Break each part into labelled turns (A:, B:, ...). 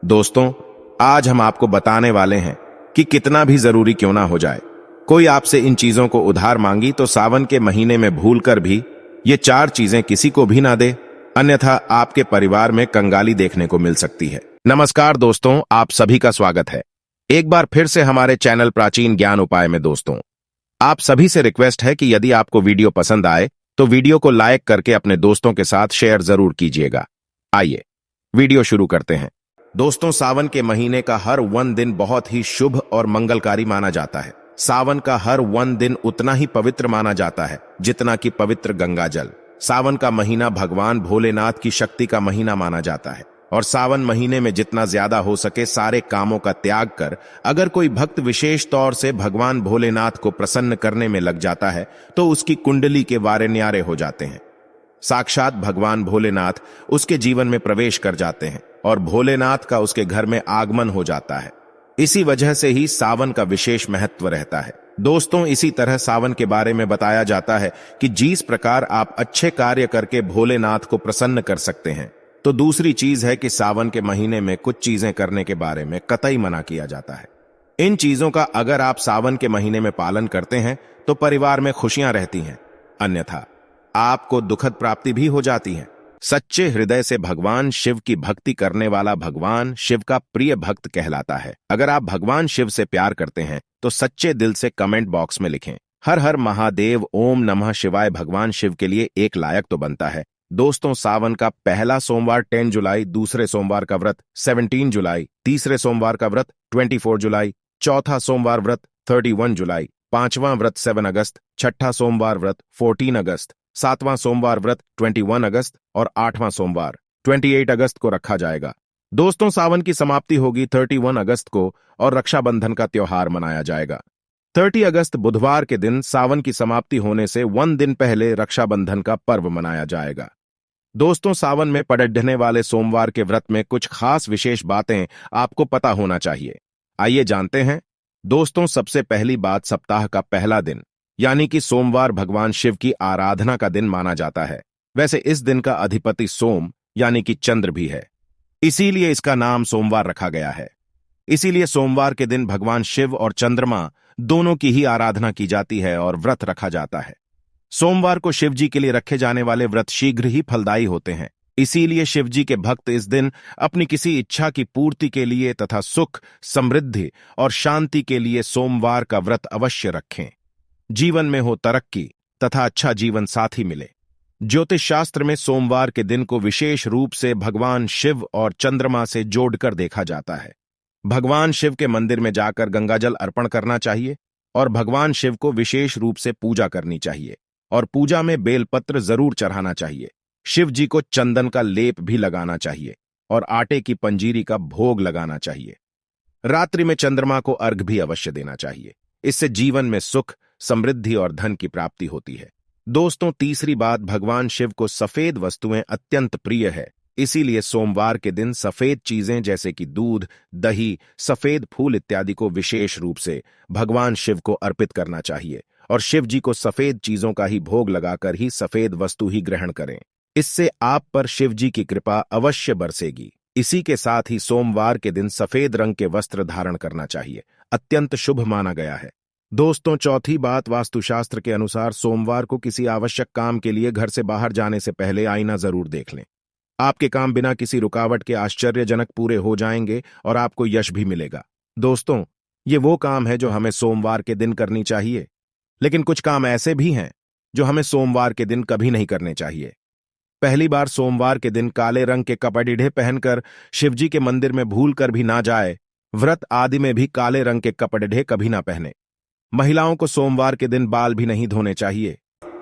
A: दोस्तों, आज हम आपको बताने वाले हैं कि कितना भी जरूरी क्यों ना हो जाए, कोई आपसे इन चीजों को उधार मांगी तो सावन के महीने में भूलकर भी ये 4 चीजें किसी को भी ना दे, अन्यथा आपके परिवार में कंगाली देखने को मिल सकती है। नमस्कार दोस्तों, आप सभी का स्वागत है एक बार फिर से हमारे चैनल प्राचीन ज्ञान उपाय में। दोस्तों, आप सभी से रिक्वेस्ट है कि यदि आपको वीडियो पसंद आए तो वीडियो को लाइक करके अपने दोस्तों के साथ शेयर जरूर कीजिएगा। आइए वीडियो शुरू करते हैं। दोस्तों, सावन के महीने का हर 1 दिन बहुत ही शुभ और मंगलकारी माना जाता है। सावन का हर 1 दिन उतना ही पवित्र माना जाता है जितना कि पवित्र गंगा जल। सावन का महीना भगवान भोलेनाथ की शक्ति का महीना माना जाता है और सावन महीने में जितना ज्यादा हो सके सारे कामों का त्याग कर अगर कोई भक्त विशेष तौर से भगवान भोलेनाथ को प्रसन्न करने में लग जाता है तो उसकी कुंडली के वारे न्यारे हो जाते हैं। साक्षात भगवान भोलेनाथ उसके जीवन में प्रवेश कर जाते हैं और भोलेनाथ का उसके घर में आगमन हो जाता है। इसी वजह से ही सावन का विशेष महत्व रहता है। दोस्तों, इसी तरह सावन के बारे में बताया जाता है कि जिस प्रकार आप अच्छे कार्य करके भोलेनाथ को प्रसन्न कर सकते हैं, तो दूसरी चीज है कि सावन के महीने में कुछ चीजें करने के बारे में कतई मना किया जाता है। इन चीजों का अगर आप सावन के महीने में पालन करते हैं तो परिवार में खुशियां रहती हैं, अन्यथा आपको दुखद प्राप्ति भी हो जाती है। सच्चे हृदय से भगवान शिव की भक्ति करने वाला भगवान शिव का प्रिय भक्त कहलाता है। अगर आप भगवान शिव से प्यार करते हैं तो सच्चे दिल से कमेंट बॉक्स में लिखें हर हर महादेव, ओम नमः शिवाय। भगवान शिव के लिए एक लायक तो बनता है। दोस्तों, सावन का पहला सोमवार 10 जुलाई, दूसरे सोमवार का व्रत 17 जुलाई, तीसरे सोमवार का व्रत 24 जुलाई, चौथा सोमवार व्रत 31 जुलाई, पांचवां व्रत 7 अगस्त, छठा सोमवार व्रत 14 अगस्त, सातवां सोमवार व्रत 21 अगस्त और 8वां सोमवार 28 अगस्त को रखा जाएगा। दोस्तों, सावन की समाप्ति होगी 31 अगस्त को और रक्षाबंधन का त्योहार मनाया जाएगा। 30 अगस्त बुधवार के दिन सावन की समाप्ति होने से 1 दिन पहले रक्षाबंधन का पर्व मनाया जाएगा। दोस्तों, सावन में पड़ने वाले सोमवार के व्रत में कुछ खास विशेष बातें आपको पता होना चाहिए। आइए जानते हैं। दोस्तों, सबसे पहली बात, सप्ताह का पहला दिन यानी कि सोमवार भगवान शिव की आराधना का दिन माना जाता है। वैसे इस दिन का अधिपति सोम यानी कि चंद्र भी है, इसीलिए इसका नाम सोमवार रखा गया है। इसीलिए सोमवार के दिन भगवान शिव और चंद्रमा दोनों की ही आराधना की जाती है और व्रत रखा जाता है। सोमवार को शिव जी के लिए रखे जाने वाले व्रत शीघ्र ही फलदायी होते हैं। इसीलिए शिव जी के भक्त इस दिन अपनी किसी इच्छा की पूर्ति के लिए तथा सुख, समृद्धि और शांति के लिए सोमवार का व्रत अवश्य रखें। जीवन में हो तरक्की तथा अच्छा जीवन साथी मिले। ज्योतिष शास्त्र में सोमवार के दिन को विशेष रूप से भगवान शिव और चंद्रमा से जोड़कर देखा जाता है। भगवान शिव के मंदिर में जाकर गंगाजल अर्पण करना चाहिए और भगवान शिव को विशेष रूप से पूजा करनी चाहिए और पूजा में बेलपत्र जरूर चढ़ाना चाहिए। शिव जी को चंदन का लेप भी लगाना चाहिए और आटे की पंजीरी का भोग लगाना चाहिए। रात्रि में चंद्रमा को अर्घ्य भी अवश्य देना चाहिए। इससे जीवन में सुख, समृद्धि और धन की प्राप्ति होती है। दोस्तों, तीसरी बात, भगवान शिव को सफेद वस्तुएं अत्यंत प्रिय है। इसीलिए सोमवार के दिन सफेद चीजें जैसे कि दूध, दही, सफेद फूल इत्यादि को विशेष रूप से भगवान शिव को अर्पित करना चाहिए और शिव जी को सफेद चीजों का ही भोग लगाकर ही सफेद वस्तु ही ग्रहण करें। इससे आप पर शिव जी की कृपा अवश्य बरसेगी। इसी के साथ ही सोमवार के दिन सफेद रंग के वस्त्र धारण करना चाहिए, अत्यंत शुभ माना गया है। दोस्तों, चौथी बात, वास्तुशास्त्र के अनुसार सोमवार को किसी आवश्यक काम के लिए घर से बाहर जाने से पहले आईना जरूर देख लें। आपके काम बिना किसी रुकावट के आश्चर्यजनक पूरे हो जाएंगे और आपको यश भी मिलेगा। दोस्तों, ये वो काम है जो हमें सोमवार के दिन करनी चाहिए, लेकिन कुछ काम ऐसे भी हैं जो हमें सोमवार के दिन कभी नहीं करने चाहिए। पहली बार, सोमवार के दिन काले रंग के कपड़े पहनकर शिवजी के मंदिर में भूल कर भी ना जाए। व्रत आदि में भी काले रंग के कपड़े कभी ना पहने। महिलाओं को सोमवार के दिन बाल भी नहीं धोने चाहिए।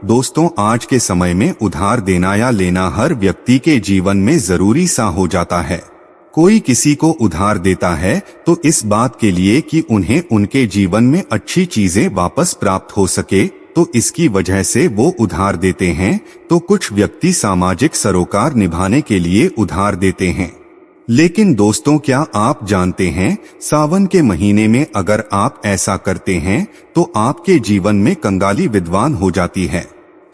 B: दोस्तों, आज के समय में उधार देना या लेना हर व्यक्ति के जीवन में जरूरी सा हो जाता है। कोई किसी को उधार देता है तो इस बात के लिए कि उन्हें उनके जीवन में अच्छी चीजें वापस प्राप्त हो सके, तो इसकी वजह से वो उधार देते हैं। तो कुछ व्यक्ति सामाजिक सरोकार निभाने के लिए उधार देते हैं। लेकिन दोस्तों, क्या आप जानते हैं, सावन के महीने में अगर आप ऐसा करते हैं तो आपके जीवन में कंगाली विद्वान हो जाती है।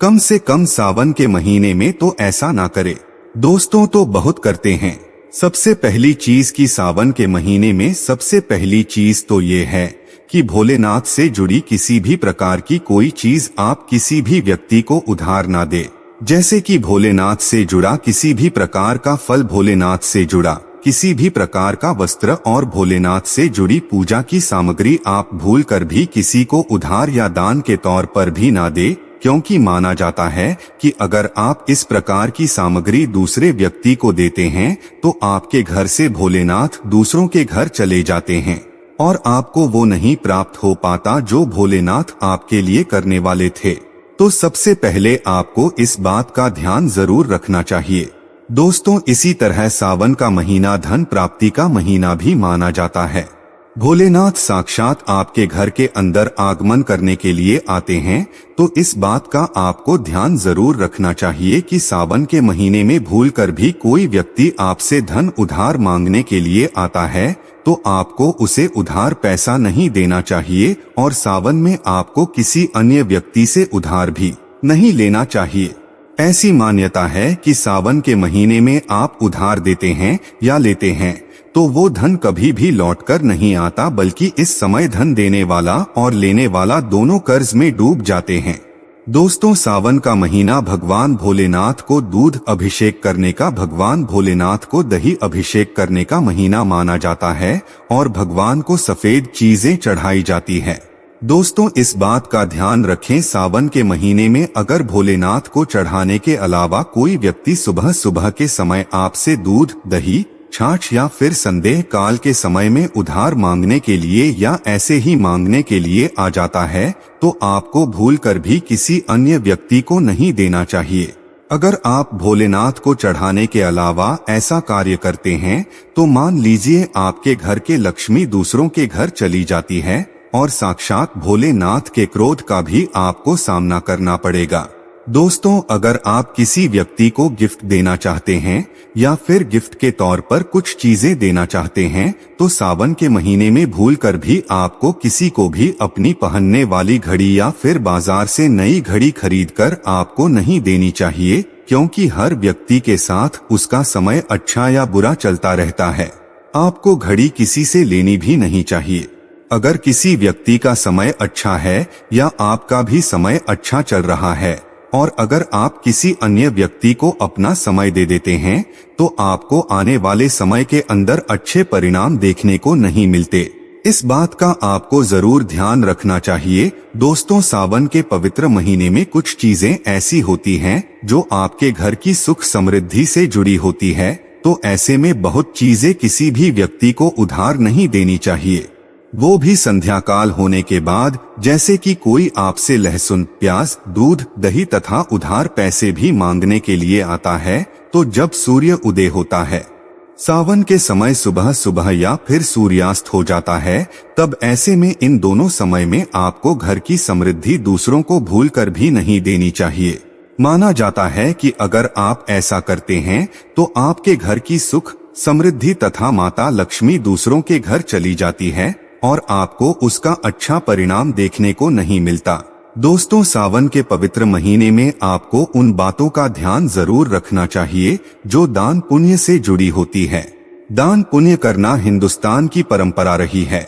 B: कम से कम सावन के महीने में तो ऐसा ना करें। दोस्तों, तो बहुत करते हैं। सबसे पहली चीज की सावन के महीने में सबसे पहली चीज तो ये है कि भोलेनाथ से जुड़ी किसी भी प्रकार की कोई चीज आप किसी भी व्यक्ति को उधार ना दे। जैसे कि भोलेनाथ से जुड़ा किसी भी प्रकार का फल, भोलेनाथ से जुड़ा किसी भी प्रकार का वस्त्र और भोलेनाथ से जुड़ी पूजा की सामग्री आप भूल कर भी किसी को उधार या दान के तौर पर भी ना दे, क्योंकि माना जाता है कि अगर आप इस प्रकार की सामग्री दूसरे व्यक्ति को देते हैं तो आपके घर से भोलेनाथ दूसरों के घर चले जाते हैं और आपको वो नहीं प्राप्त हो पाता जो भोलेनाथ आपके लिए करने वाले थे। तो सबसे पहले आपको इस बात का ध्यान जरूर रखना चाहिए। दोस्तों, इसी तरह सावन का महीना धन प्राप्ति का महीना भी माना जाता है। भोलेनाथ साक्षात आपके घर के अंदर आगमन करने के लिए आते हैं, तो इस बात का आपको ध्यान जरूर रखना चाहिए कि सावन के महीने में भूल कर भी कोई व्यक्ति आपसे धन उधार मांगने के लिए आता है तो आपको उसे उधार पैसा नहीं देना चाहिए और सावन में आपको किसी अन्य व्यक्ति से उधार भी नहीं लेना चाहिए। ऐसी मान्यता है कि सावन के महीने में आप उधार देते हैं या लेते हैं तो वो धन कभी भी लौटकर नहीं आता, बल्कि इस समय धन देने वाला और लेने वाला दोनों कर्ज में डूब जाते हैं। दोस्तों, सावन का महीना भगवान भोलेनाथ को दूध अभिषेक करने का, भगवान भोलेनाथ को दही अभिषेक करने का महीना माना जाता है और भगवान को सफेद चीजें चढ़ाई जाती है। दोस्तों, इस बात का ध्यान रखें, सावन के महीने में अगर भोलेनाथ को चढ़ाने के अलावा कोई व्यक्ति सुबह सुबह के समय आपसे दूध, दही, छाछ या फिर संदेह काल के समय में उधार मांगने के लिए या ऐसे ही मांगने के लिए आ जाता है तो आपको भूल कर भी किसी अन्य व्यक्ति को नहीं देना चाहिए। अगर आप भोलेनाथ को चढ़ाने के अलावा ऐसा कार्य करते हैं तो मान लीजिए आपके घर के लक्ष्मी दूसरों के घर चली जाती है और साक्षात भोलेनाथ के क्रोध का भी आपको सामना करना पड़ेगा। दोस्तों, अगर आप किसी व्यक्ति को गिफ्ट देना चाहते हैं या फिर गिफ्ट के तौर पर कुछ चीजें देना चाहते हैं तो सावन के महीने में भूल कर भी आपको किसी को भी अपनी पहनने वाली घड़ी या फिर बाजार से नई घड़ी खरीदकर आपको नहीं देनी चाहिए, क्योंकि हर व्यक्ति के साथ उसका समय अच्छा या बुरा चलता रहता है। आपको घड़ी किसी से लेनी भी नहीं चाहिए। अगर किसी व्यक्ति का समय अच्छा है या आपका भी समय अच्छा चल रहा है और अगर आप किसी अन्य व्यक्ति को अपना समय दे देते हैं तो आपको आने वाले समय के अंदर अच्छे परिणाम देखने को नहीं मिलते। इस बात का आपको जरूर ध्यान रखना चाहिए। दोस्तों, सावन के पवित्र महीने में कुछ चीजें ऐसी होती हैं जो आपके घर की सुख समृद्धि से जुड़ी होती है, तो ऐसे में बहुत चीजें किसी भी व्यक्ति को उधार नहीं देनी चाहिए, वो भी संध्या काल होने के बाद। जैसे कि कोई आपसे लहसुन, प्याज, दूध, दही तथा उधार पैसे भी मांगने के लिए आता है तो जब सूर्य उदय होता है, सावन के समय सुबह सुबह या फिर सूर्यास्त हो जाता है, तब ऐसे में इन दोनों समय में आपको घर की समृद्धि दूसरों को भूल कर भी नहीं देनी चाहिए। माना जाता है कि अगर आप ऐसा करते हैं तो आपके घर की सुख समृद्धि तथा माता लक्ष्मी दूसरों के घर चली जाती है और आपको उसका अच्छा परिणाम देखने को नहीं मिलता। दोस्तों, सावन के पवित्र महीने में आपको उन बातों का ध्यान जरूर रखना चाहिए जो दान पुण्य से जुड़ी होती है। दान पुण्य करना हिंदुस्तान की परंपरा रही है।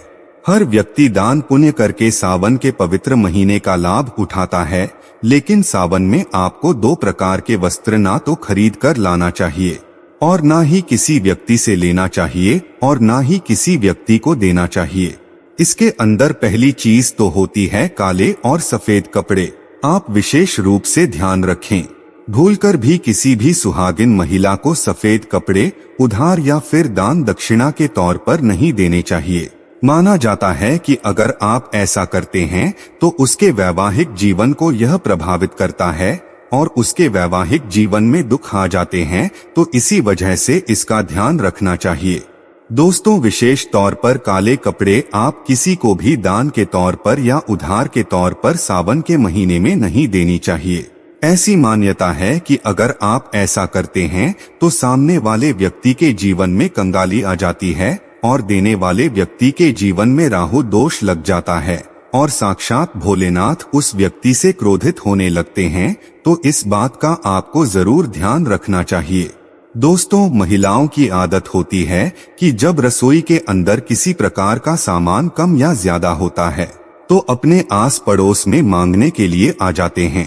B: हर व्यक्ति दान पुण्य करके सावन के पवित्र महीने का लाभ उठाता है, लेकिन सावन में आपको 2 प्रकार के वस्त्र ना तो खरीद कर लाना चाहिए और ना ही किसी व्यक्ति से लेना चाहिए और ना ही किसी व्यक्ति को देना चाहिए। इसके अंदर पहली चीज तो होती है काले और सफेद कपड़े। आप विशेष रूप से ध्यान रखें, भूलकर भी किसी भी सुहागिन महिला को सफेद कपड़े उधार या फिर दान दक्षिणा के तौर पर नहीं देने चाहिए। माना जाता है कि अगर आप ऐसा करते हैं तो उसके वैवाहिक जीवन को यह प्रभावित करता है और उसके वैवाहिक जीवन में दुख आ जाते हैं, तो इसी वजह से इसका ध्यान रखना चाहिए। दोस्तों, विशेष तौर पर काले कपड़े आप किसी को भी दान के तौर पर या उधार के तौर पर सावन के महीने में नहीं देनी चाहिए। ऐसी मान्यता है कि अगर आप ऐसा करते हैं तो सामने वाले व्यक्ति के जीवन में कंगाली आ जाती है और देने वाले व्यक्ति के जीवन में राहु दोष लग जाता है और साक्षात भोलेनाथ उस व्यक्ति से क्रोधित होने लगते हैं। तो इस बात का आपको जरूर ध्यान रखना चाहिए। दोस्तों, महिलाओं की आदत होती है कि जब रसोई के अंदर किसी प्रकार का सामान कम या ज्यादा होता है तो अपने आस पड़ोस में मांगने के लिए आ जाते हैं।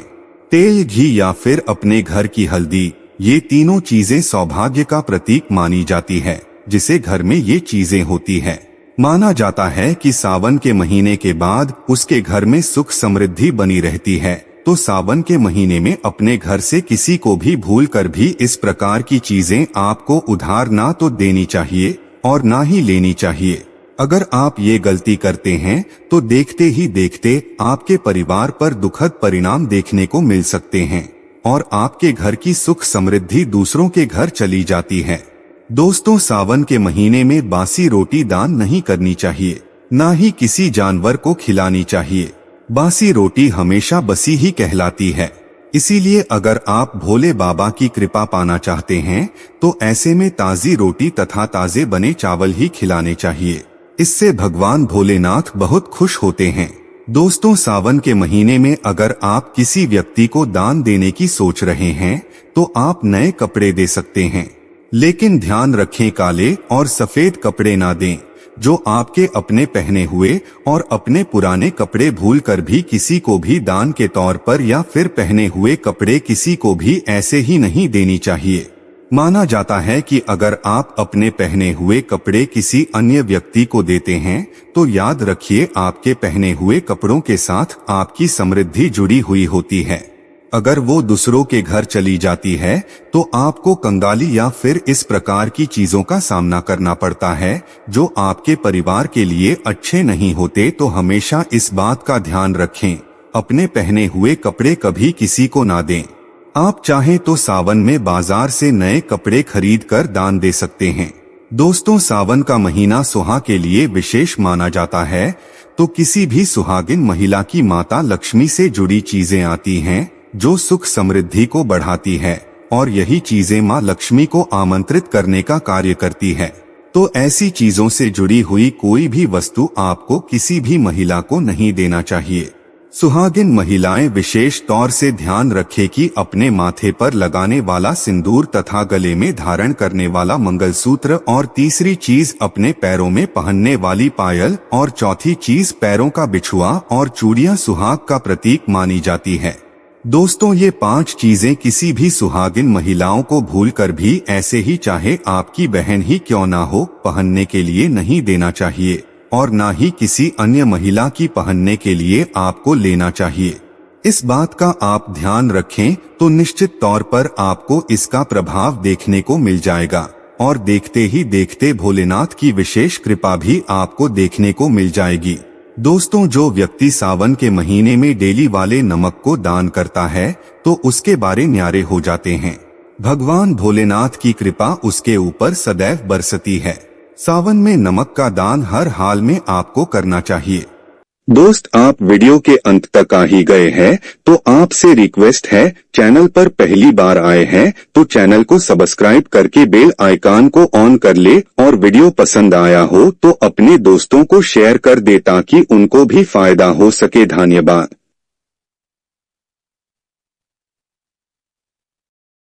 B: तेल, घी या फिर अपने घर की हल्दी, ये तीनों चीजें सौभाग्य का प्रतीक मानी जाती है। जिसे घर में ये चीजें होती है, माना जाता है कि सावन के महीने के बाद उसके घर में सुख समृद्धि बनी रहती है। तो सावन के महीने में अपने घर से किसी को भी भूल कर भी इस प्रकार की चीजें आपको उधार ना तो देनी चाहिए और ना ही लेनी चाहिए। अगर आप ये गलती करते हैं तो देखते ही देखते आपके परिवार पर दुखद परिणाम देखने को मिल सकते हैं और आपके घर की सुख समृद्धि दूसरों के घर चली जाती है। दोस्तों, सावन के महीने में बासी रोटी दान नहीं करनी चाहिए, ना ही किसी जानवर को खिलानी चाहिए। बासी रोटी हमेशा बसी ही कहलाती है। इसीलिए अगर आप भोले बाबा की कृपा पाना चाहते हैं तो ऐसे में ताजी रोटी तथा ताजे बने चावल ही खिलाने चाहिए। इससे भगवान भोलेनाथ बहुत खुश होते हैं। दोस्तों, सावन के महीने में अगर आप किसी व्यक्ति को दान देने की सोच रहे हैं तो आप नए कपड़े दे सकते हैं, लेकिन ध्यान रखें काले और सफेद कपड़े ना दें, जो आपके अपने पहने हुए और अपने पुराने कपड़े भूलकर भी किसी को भी दान के तौर पर या फिर पहने हुए कपड़े किसी को भी ऐसे ही नहीं देनी चाहिए। माना जाता है कि अगर आप अपने पहने हुए कपड़े किसी अन्य व्यक्ति को देते हैं तो याद रखिए आपके पहने हुए कपड़ों के साथ आपकी समृद्धि जुड़ी हुई होती है। अगर वो दूसरों के घर चली जाती है तो आपको कंगाली या फिर इस प्रकार की चीजों का सामना करना पड़ता है जो आपके परिवार के लिए अच्छे नहीं होते। तो हमेशा इस बात का ध्यान रखें, अपने पहने हुए कपड़े कभी किसी को ना दें। आप चाहें तो सावन में बाजार से नए कपड़े खरीद कर दान दे सकते हैं। दोस्तों, सावन का महीना सुहाग के लिए विशेष माना जाता है। तो किसी भी सुहागिन महिला की माता लक्ष्मी से जुड़ी चीजें आती हैं जो सुख समृद्धि को बढ़ाती है और यही चीजें मां लक्ष्मी को आमंत्रित करने का कार्य करती है। तो ऐसी चीजों से जुड़ी हुई कोई भी वस्तु आपको किसी भी महिला को नहीं देना चाहिए। सुहागिन महिलाएं विशेष तौर से ध्यान रखें कि अपने माथे पर लगाने वाला सिंदूर तथा गले में धारण करने वाला मंगलसूत्र और तीसरी चीज अपने पैरों में पहनने वाली पायल और चौथी चीज पैरों का बिछुआ और चूड़ियां सुहाग का प्रतीक मानी जाती है। दोस्तों, ये 5 चीजें किसी भी सुहागिन महिलाओं को भूलकर भी ऐसे ही चाहे आपकी बहन ही क्यों ना हो पहनने के लिए नहीं देना चाहिए और ना ही किसी अन्य महिला की पहनने के लिए आपको लेना चाहिए। इस बात का आप ध्यान रखें तो निश्चित तौर पर आपको इसका प्रभाव देखने को मिल जाएगा और देखते ही देखते भोलेनाथ की विशेष कृपा भी आपको देखने को मिल जाएगी। दोस्तों, जो व्यक्ति सावन के महीने में डेली वाले नमक को दान करता है तो उसके बारे न्यारे हो जाते हैं। भगवान भोलेनाथ की कृपा उसके ऊपर सदैव बरसती है। सावन में नमक का दान हर हाल में आपको करना चाहिए। दोस्त, आप वीडियो के अंत तक आ ही गए हैं तो आपसे रिक्वेस्ट है, चैनल पर पहली बार आए हैं तो चैनल को सब्सक्राइब करके बेल आइकन को ऑन कर ले और वीडियो पसंद आया हो तो अपने दोस्तों को शेयर कर दे ताकि उनको भी फायदा हो सके। धन्यवाद।